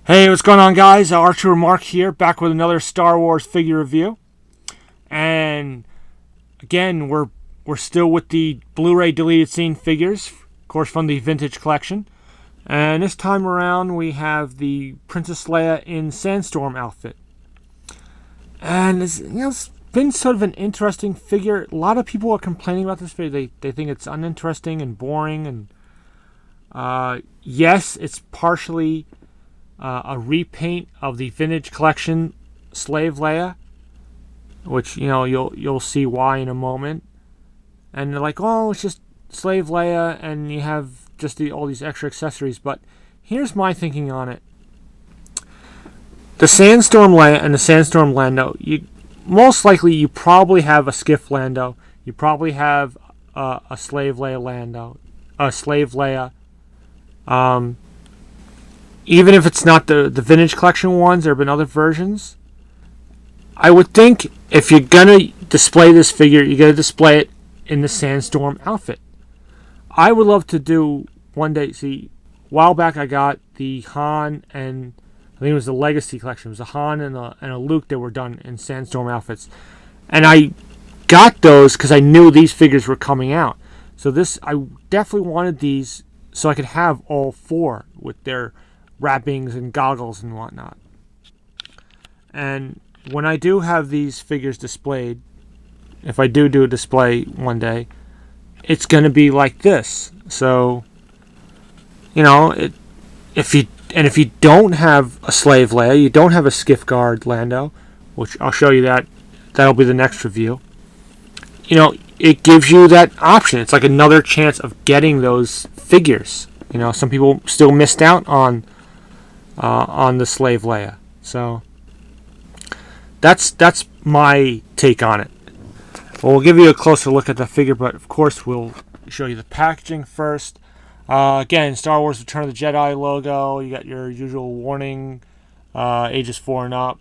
Hey, what's going on, guys? Archer Mark here, back with another Star Wars figure review. And again, we're still with the Blu-ray deleted scene figures, of course, from the vintage collection. And this time around, we have the Princess Leia in Sandstorm outfit. And it's been sort of an interesting figure. A lot of people are complaining about this figure. They think it's uninteresting and boring. And yes, it's partially a repaint of the vintage collection Slave Leia, which you'll see why in a moment. And they're like, oh, it's just Slave Leia, and you have just all these extra accessories. But here's my thinking on it: the Sandstorm Leia and the Sandstorm Lando. Most likely you probably have a Skiff Lando. You probably have a Slave Leia Lando, a Slave Leia. Even if it's not the vintage collection ones, there have been other versions. I would think if you're going to display this figure, you're going to display it in the Sandstorm outfit. I would love to do one day. See, a while back I got the Han and I think it was the Legacy collection. It was a Han and a Luke that were done in Sandstorm outfits. And I got those because I knew these figures were coming out. So I definitely wanted these so I could have all four with their wrappings and goggles and whatnot. And when I do have these figures displayed, if I do a display one day, it's going to be like this. So, if you don't have a Slave Leia, you don't have a Skiff Guard Lando, which I'll show you that'll be the next review. It gives you that option. It's like another chance of getting those figures. Some people still missed out on the Slave Leia. So that's my take on it. Well, we'll give you a closer look at the figure, but of course we'll show you the packaging first. Again, Star Wars Return of the Jedi logo. You got your usual warning, ages 4 and up.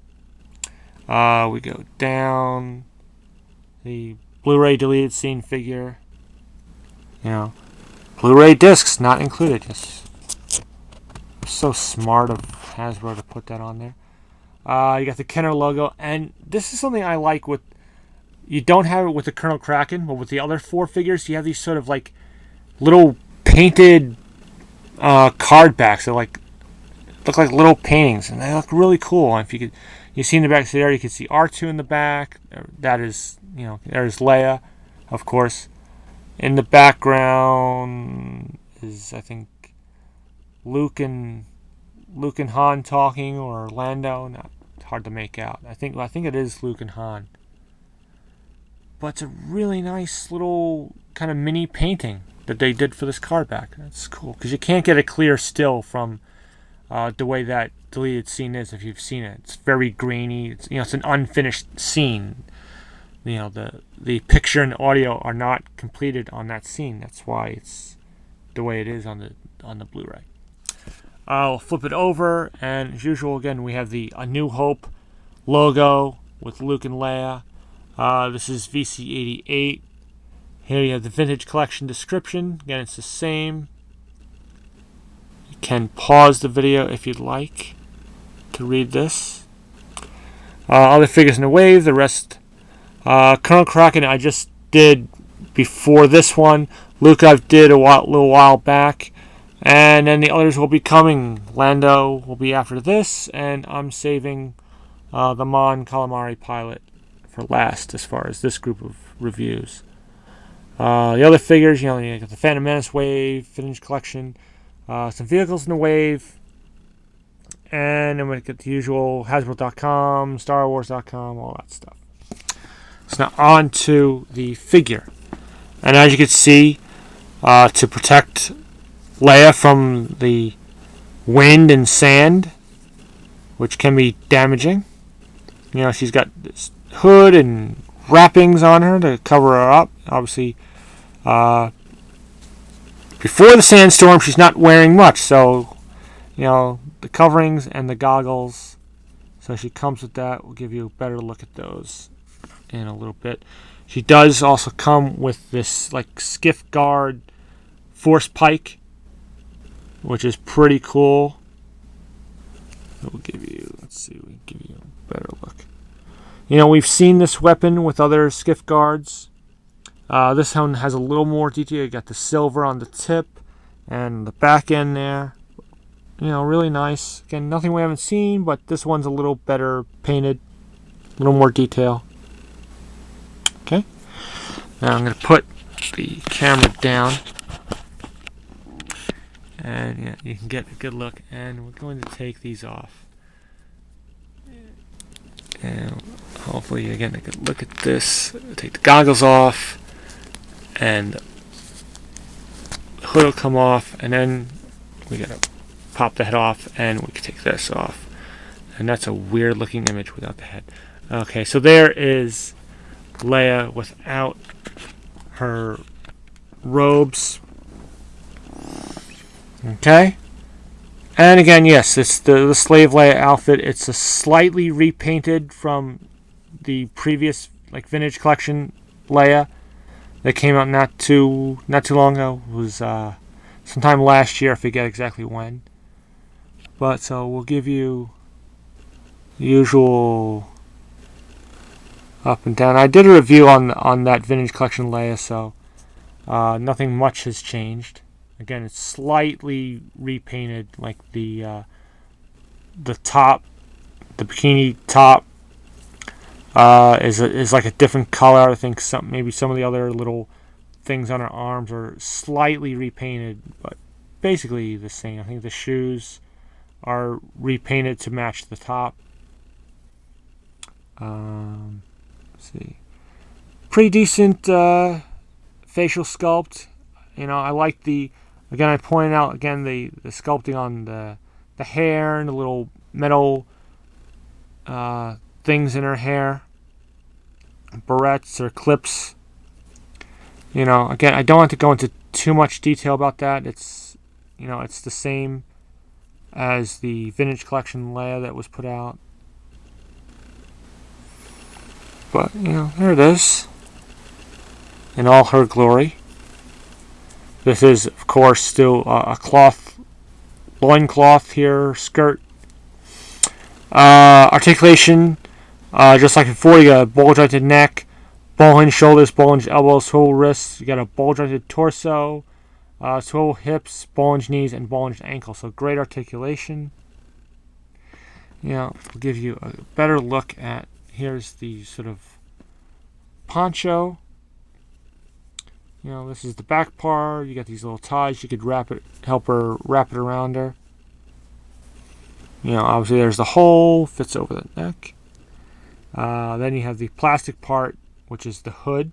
We go down. The Blu-ray deleted scene figure. Blu-ray discs not included. Yes. So smart of Hasbro to put that on there. You got the Kenner logo, and this is something I like. You don't have it with the Colonel Kraken, but with the other 4 figures, you have these sort of like little painted card backs. They look like little paintings, and they look really cool. And if you see in the back there, you can see R2 in the back. That is, there's Leia, of course. In the background is, I think, Luke and Han talking, or Lando. Not hard to make out. I think it is Luke and Han. But it's a really nice little kind of mini painting that they did for this card back. That's cool because you can't get a clear still from the way that deleted scene is if you've seen it. It's very grainy. It's an unfinished scene. The picture and audio are not completed on that scene. That's why it's the way it is on the Blu-ray. I'll flip it over, and as usual, again, we have the A New Hope logo with Luke and Leia. This is VC88. Here you have the vintage collection description. Again, it's the same. You can pause the video if you'd like to read this. Other figures in the wave. The rest. Colonel Kraken I just did before this one. Luke I did a little while back. And then the others will be coming. Lando will be after this, and I'm saving the Mon Calamari pilot for last as far as this group of reviews. The other figures, you got the Phantom Menace wave, vintage collection, some vehicles in the wave, and then we get the usual Hasbro.com, StarWars.com, all that stuff. So now on to the figure. And as you can see, to protect Leia from the wind and sand, which can be damaging. She's got this hood and wrappings on her to cover her up. Obviously, before the sandstorm, she's not wearing much, so the coverings and the goggles. So she comes with that. We'll give you a better look at those in a little bit. She does also come with this like Skiff Guard Force Pike, which is pretty cool. we'll give you, let's see, we can give you a better look. You know, we've seen this weapon with other skiff guards. This one has a little more detail. You got the silver on the tip and the back end there. You know, really nice. Again, nothing we haven't seen, but this one's a little better painted, a little more detail. Okay. Now I'm going to put the camera down, and yeah, you can get a good look. And we're going to take these off, and hopefully you're getting a good look at this. Take the goggles off, and the hood will come off, and then we gotta pop the head off, and we can take this off. And that's a weird looking image without the head. Okay, so there is Leia without her robes. Okay, and again, yes, it's the slave Leia outfit. It's a slightly repainted from the previous like vintage collection Leia that came out not too long ago. It was sometime last year, I forget exactly when. But so we'll give you the usual up and down. I did a review on that vintage collection Leia, so nothing much has changed. Again, it's slightly repainted, like the top, the bikini top is like a different color. I think maybe some of the other little things on her arms are slightly repainted, but basically the same. I think the shoes are repainted to match the top. Let's see, pretty decent facial sculpt. You know, I like the, again, I pointed out again the sculpting on the hair and the little metal things in her hair, barrettes or clips. You know, again, I don't want to go into too much detail about that. It's, you know, it's the same as the vintage collection Leia that was put out. But, you know, there it is in all her glory. This is, of course, still a cloth, loincloth here, skirt. Articulation, just like before, you got a ball-jointed neck, ball-hinged shoulders, ball-hinged elbows, swivel wrists. You got a ball-jointed torso, swivel hips, ball-hinged knees, and ball-hinged ankles. So great articulation. You know, we'll give you a better look at, here's the sort of poncho. You know, this is the back part. You got these little ties. You could help her wrap it around her. You know, obviously there's the hole, fits over the neck. Then you have the plastic part, which is the hood.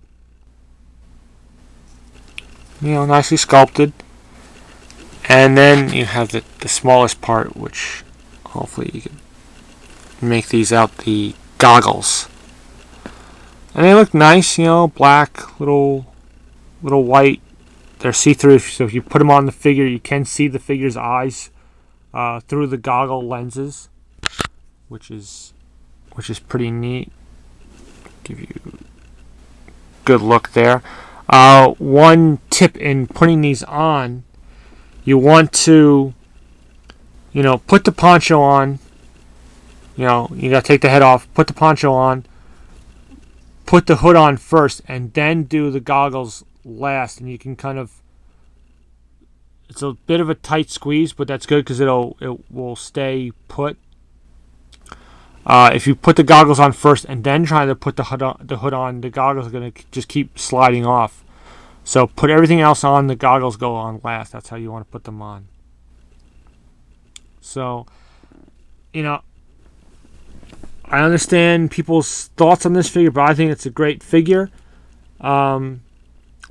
You know, nicely sculpted. And then you have the smallest part, which hopefully you can make these out, the goggles. And they look nice, you know, black, little white. They're see-through, so if you put them on the figure, you can see the figure's eyes through the goggle lenses, which is pretty neat. Give you a good look there. One tip in putting these on, you want to, you know, put the poncho on. You know, you gotta take the head off, put the poncho on, put the hood on first, and then do the goggles last. And you can kind of, it's a bit of a tight squeeze, but that's good because it will stay put. If you put the goggles on first and then try to put the hood on, the goggles are going to just keep sliding off. So put everything else on, the goggles go on last. That's how you want to put them on. So, you know, I understand people's thoughts on this figure, but I think it's a great figure. Like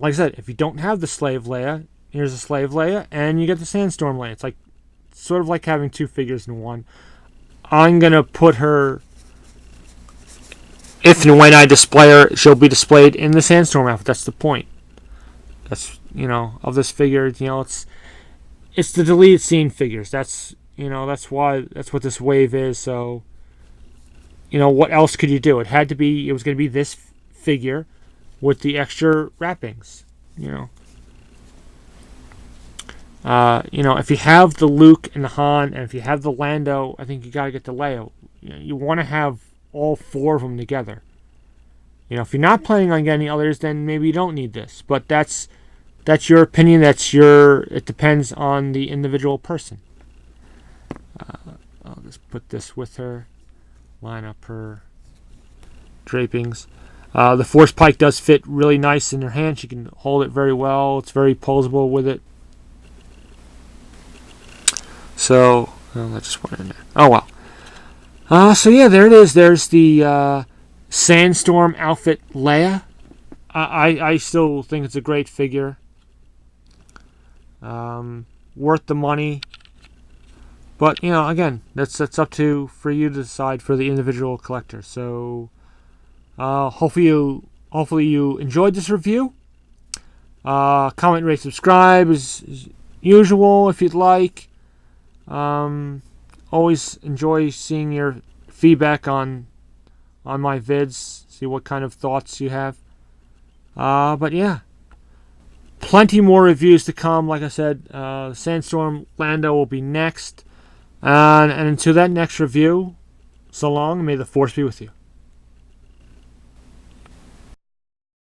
I said, if you don't have the slave Leia, here's a slave Leia, and you get the sandstorm Leia. It's like sort of like having two figures in one. I'm going to put her, if and when I display her, she'll be displayed in the sandstorm outfit. That's the point. That's, you know, of this figure, you know, it's the deleted scene figures. That's, you know, that's what this wave is. So, you know, what else could you do? It was going to be this figure with the extra wrappings, you know. You know, if you have the Luke and the Han, and if you have the Lando, I think you got to get the Leia. You know, you want to have all 4 of them together. You know, if you're not planning on getting others, then maybe you don't need this. But that's your opinion. It depends on the individual person. I'll just put this with her. Line up her drapings. The Force Pike does fit really nice in her hand. She can hold it very well. It's very posable with it. So, let's just put it in there. Oh, well. So, yeah, there it is. There's the Sandstorm outfit Leia. I still think it's a great figure. Worth the money. But, you know, again, that's up for you to decide for the individual collector. So, hopefully you enjoyed this review. Comment, rate, subscribe as usual if you'd like. Always enjoy seeing your feedback on my vids. See what kind of thoughts you have. But yeah, plenty more reviews to come. Like I said, Sandstorm Lando will be next. And until that next review, so long, and may the Force be with you.